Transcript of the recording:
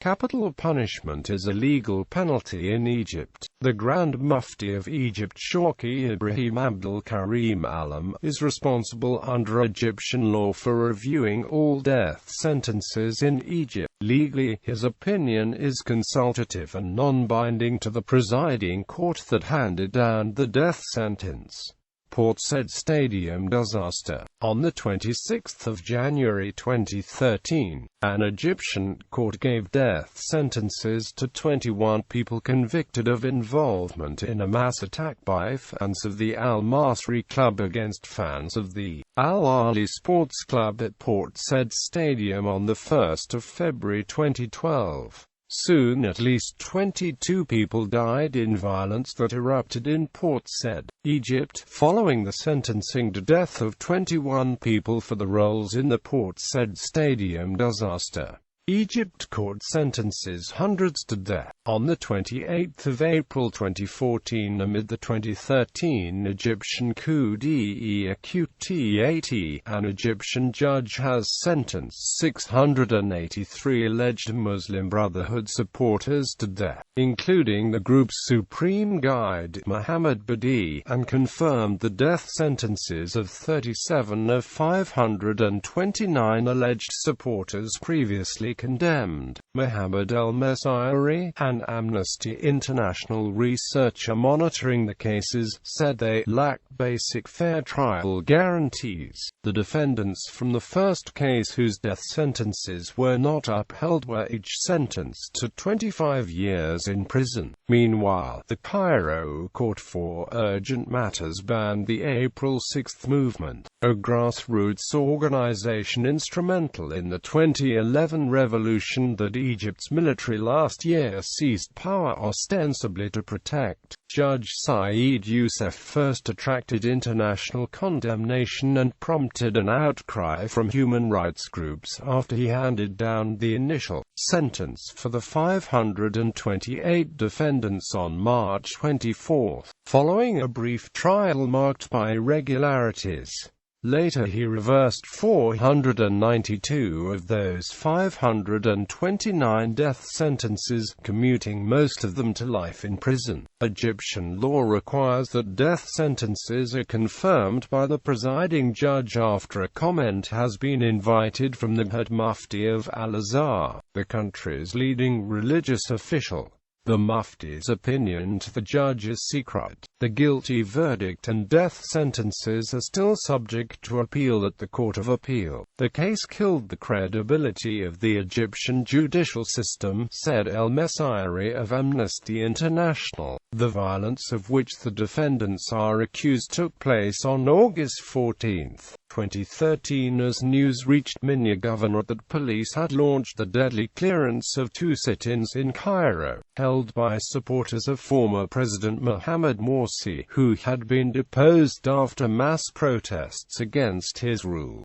Capital punishment is a legal penalty in Egypt. The Grand Mufti of Egypt, Shawki Ibrahim Abdel-Karim Allam, is responsible under Egyptian law for reviewing all death sentences in Egypt. Legally, his opinion is consultative and non-binding to the presiding court that handed down the death sentence. Port Said Stadium disaster. On the 26th of January 2013, an Egyptian court gave death sentences to 21 people convicted of involvement in a mass attack by fans of the Al-Masri club against fans of the Al-Ahli sports club at Port Said Stadium on the 1st of February 2012. Soon at least 22 people died in violence that erupted in Port Said, Egypt, following the sentencing to death of 21 people for the roles in the Port Said Stadium disaster. Egypt court sentences hundreds to death. On the 28th of April 2014, amid the 2013 Egyptian coup d'etat, an Egyptian judge has sentenced 683 alleged Muslim Brotherhood supporters to death, including the group's supreme guide, Muhammad Badi, and confirmed the death sentences of 37 of 529 alleged supporters previously condemned. Mohammed El-Messiri, an Amnesty International researcher monitoring the cases, said they lacked basic fair trial guarantees. The defendants from the first case whose death sentences were not upheld were each sentenced to 25 years in prison. Meanwhile, the Cairo Court for Urgent Matters banned the April 6 movement, a grassroots organization instrumental in the 2011 revolution that Egypt's military last year seized power ostensibly to protect. Judge Saeed Youssef first attracted international condemnation and prompted an outcry from human rights groups after he handed down the initial sentence for the 528 defendants on March 24, following a brief trial marked by irregularities. Later he reversed 492 of those 529 death sentences, commuting most of them to life in prison. Egyptian law requires that death sentences are confirmed by the presiding judge after a comment has been invited from the head Mufti of Al-Azhar, the country's leading religious official. The Mufti's opinion to the judge is secret. The guilty verdict and death sentences are still subject to appeal at the Court of Appeal. The case killed the credibility of the Egyptian judicial system, said El-Messiri of Amnesty International. The violence of which the defendants are accused took place on August 14, 2013 as news reached Minya Governorate that police had launched the deadly clearance of two sit-ins in Cairo, held by supporters of former President Mohamed Morsi, who had been deposed after mass protests against his rule.